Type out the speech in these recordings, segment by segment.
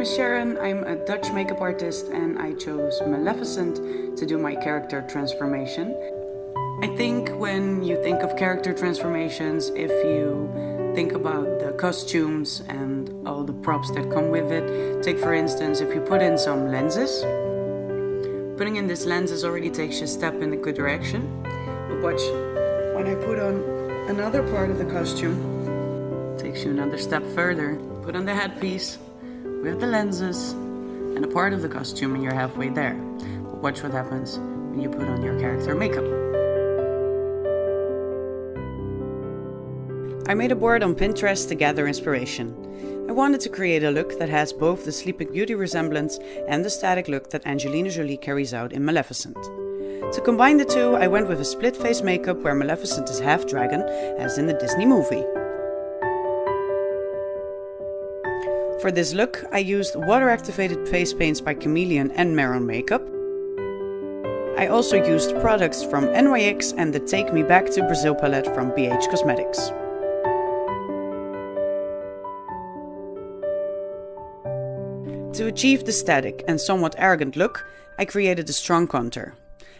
name is Sharon, I'm a Dutch makeup artist and I chose Maleficent to do my character transformation. I think when you think of character transformations, if you think about the costumes and all the props that come with it, take for instance if you put in some lenses. Putting in this lenses already takes you a step in a good direction. But watch, when I put on another part of the costume, it takes you another step further. Put on the headpiece with the lenses and a part of the costume and you're halfway there. But watch what happens when you put on your character makeup. I made a board on Pinterest to gather inspiration. I wanted to create a look that has both the Sleeping Beauty resemblance and the static look that Angelina Jolie carries out in Maleficent. To combine the two, I went with a split face makeup where Maleficent is half dragon, as in the Disney movie. For this look, I used water-activated face paints by Chameleon and Maron Makeup. I also used products from NYX and the Take Me Back to Brazil palette from BH Cosmetics. To achieve the static and somewhat arrogant look, I created a strong contour.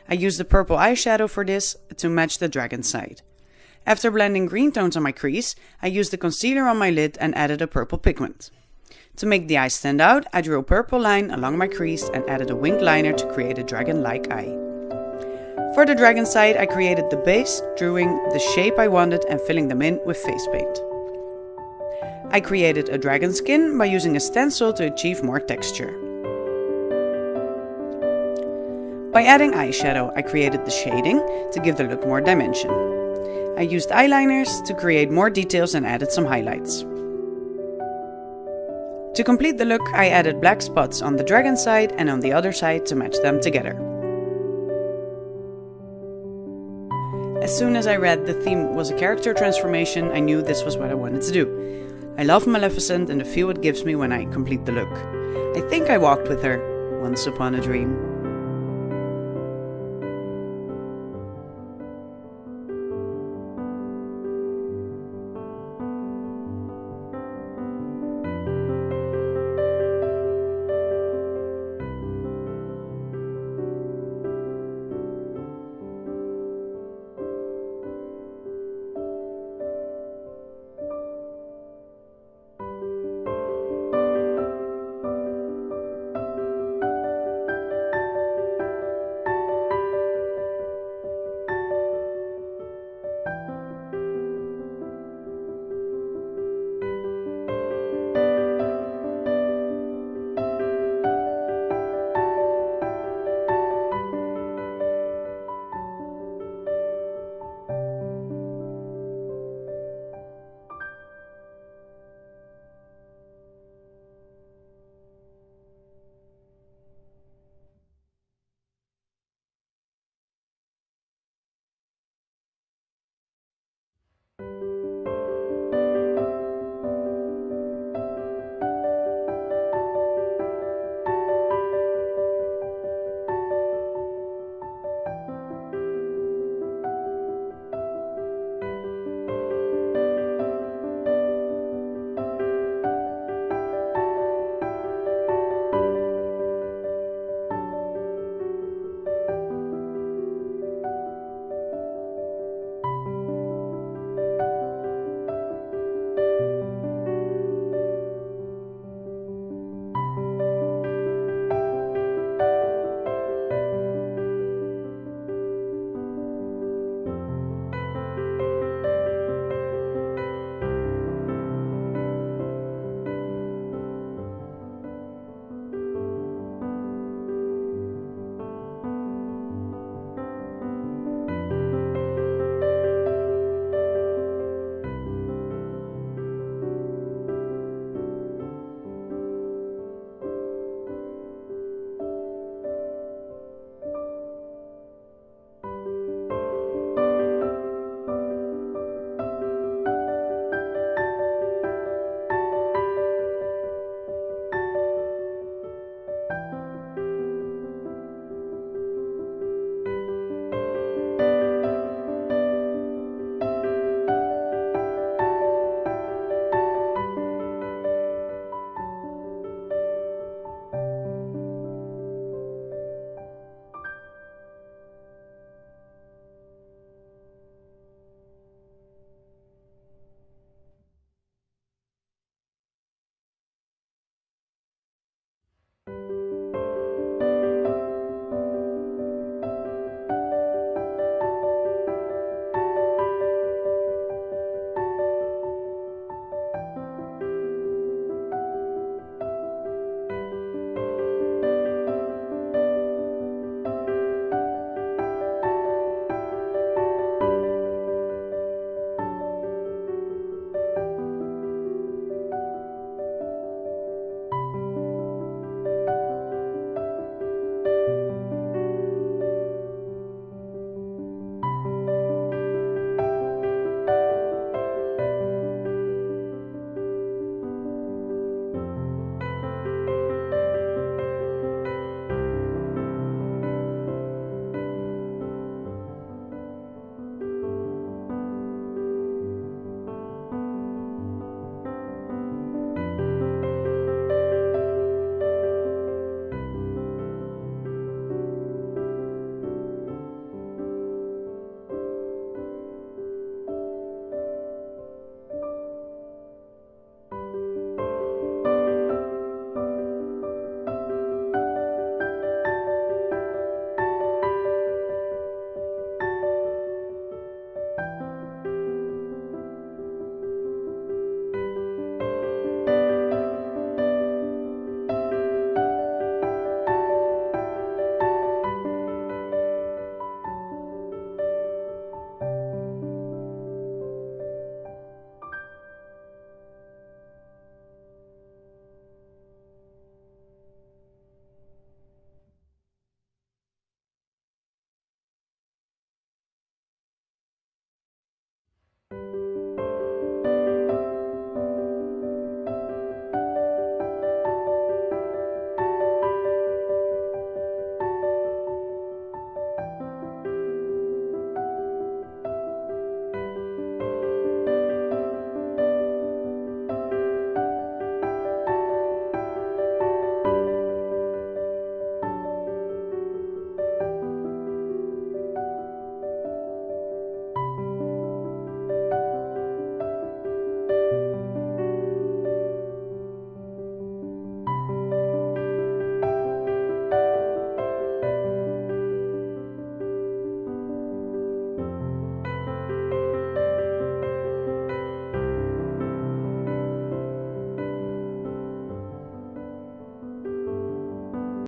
I used a purple eyeshadow for this to match the dragon side. After blending green tones on my crease, I used the concealer on my lid and added a purple pigment. To make the eye stand out, I drew a purple line along my crease and added a winged liner to create a dragon-like eye. For the dragon side, I created the base, drawing the shape I wanted and filling them in with face paint. I created a dragon skin by using a stencil to achieve more texture. By adding eyeshadow, I created the shading to give the look more dimension. I used eyeliners to create more details and added some highlights. To complete the look, I added black spots on the dragon side and on the other side to match them together. As soon as I read the theme was a character transformation, I knew this was what I wanted to do. I love Maleficent and the feel it gives me when I complete the look. I think I walked with her once upon a dream.